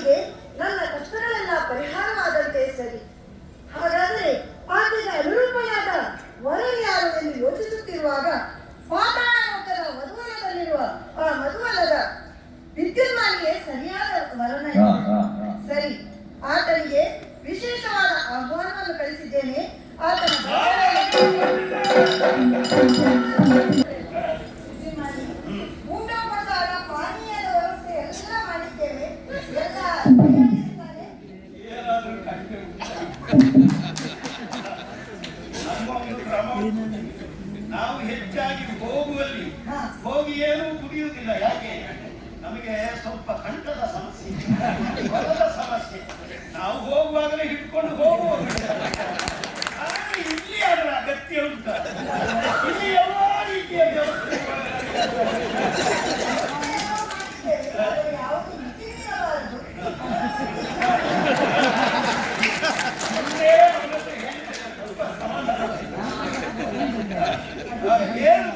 ಪಾಲಿಗೆ ನನ್ನ ಕಷ್ಟಗಳೆಲ್ಲ ಪರಿಹಾರವಾದಂತೆ ಸರಿ. ಹಾಗಾದರೆ ಆಕೆಗೆ ಅನುರೂಪನಾದ ವರನ್ ಯಾರು ಎಂದು ಯೋಚಿಸುತ್ತಿರುವಾಗ ಪಾತಾಳ ಲೋಕದ ಮಧುವನದಲ್ಲಿರುವ ಆ ಮಧುವನದ ವಿದ್ಯುನ್ಮಾನಿಗೆ ಸರಿಯಾದ ವರನ. ಸರಿ, ಆತನಿಗೆ ವಿಶೇಷವಾದ ಆಹ್ವಾನವನ್ನು ಕಳಿಸಿದ್ದೇನೆ. ಆತನ ಊಟೋಪಚಾರ ಪಾನೀಯದ ವ್ಯವಸ್ಥೆ ಎಲ್ಲ ಮಾಡಿದ್ದೇವೆ. ಎಲ್ಲ ನಾವು ಹೆಚ್ಚಾಗಿ ಹೋಗುವಲ್ಲಿ ಹೋಗಿ ಏನೂ ಕುಡಿಯುವುದಿಲ್ಲ. ಯಾಕೆ? ನಮಗೆ ಸ್ವಲ್ಪ ಕಂಠದ ಸಮಸ್ಯೆ, ಹೊಲದ ಸಮಸ್ಯೆ. ನಾವು ಹೋಗುವಾಗಲೇ ಹಿಡ್ಕೊಂಡು ಹೋಗುವುದು. ಆದರೆ ಇಲ್ಲಿ ಅದರ ಅಗತ್ಯ ಉಂಟ. ಇಲ್ಲಿ ಎಲ್ಲ ರೀತಿಯ ವ್ಯವಸ್ಥೆ ಏನು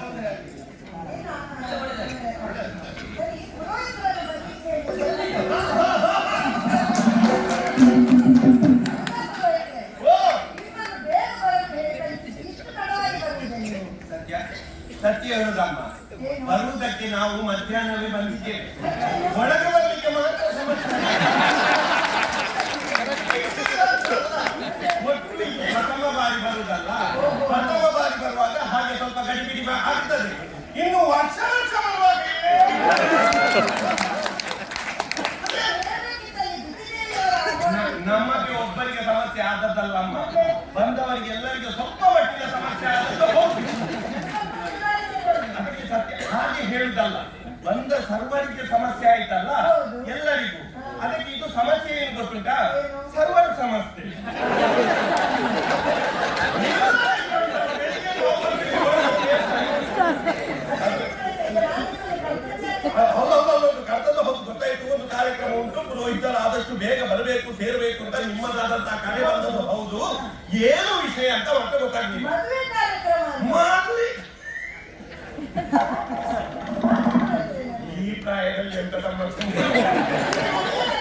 ಸತ್ಯ ಹೇಳುದಮ್ಮ, ಬರುವುದಕ್ಕೆ ನಾವು ಮಧ್ಯಾಹ್ನವೇ ಬಂದಿದ್ದೇವೆ. ಒಳಗೆ ಬರಲಿಕ್ಕೆ ಮಾತ್ರ ಸಮಸ್ಯೆ. ಪ್ರಥಮ ಬಾರಿ ಬರುವುದಲ್ಲ, ಪ್ರಥಮ ಬಾರಿ ಬರುವಾಗ ಹಾಗೆ ಸ್ವಲ್ಪ ಗಡಿಬಿಡಿ ಆಗ್ತದೆ. ಇನ್ನು ವರ್ಷ ಬರುವಾಗ ನಮಗೆ ಒಬ್ಬರಿಗೆ ಸಮಸ್ಯೆ ಆದದ್ದಲ್ಲಮ್ಮ, ಬಂದವರಿಗೆ ಎಲ್ಲರಿಗೂ ಸ್ವಲ್ಪ ಮಟ್ಟಿನ ಸಮಸ್ಯೆ ಆದದ್ದು. ಅದಕ್ಕೆ ಸತ್ಯ ಹಾಗೆ ಹೇಳುದಲ್ಲ, ಬಂದ ಸರ್ವರಿಗೆ ಸಮಸ್ಯೆ ಆಯ್ತಲ್ಲ ಎಲ್ಲರಿಗೂ. ಅದಕ್ಕೆ ಇದು ಸಮಸ್ಯೆ ಏನು ಗೊತ್ತುಂಟಾ? ಸರ್ವರ್ ಸಮಸ್ಯೆ. ಹೌದೌದು, ಕರ್ತವ್ಯ ಹೊತ್ತು ಗೊತ್ತಾಯ್ತು. ಒಂದು ಕಾರ್ಯಕ್ರಮ ಉಂಟು, ಪುರೋಹಿತರ ಆದಷ್ಟು ಬೇಗ ಬರಬೇಕು, ಸೇರಬೇಕು ಅಂತ ನಿಮ್ಮದಾದಂತಹ ಕರೆ ಬಂದದ್ದು ಹೌದು. ಏನು ವಿಷಯ ಅಂತ ಮತ್ತೆ ಗೊತ್ತಾಗ್ಲಿಲ್ಲ.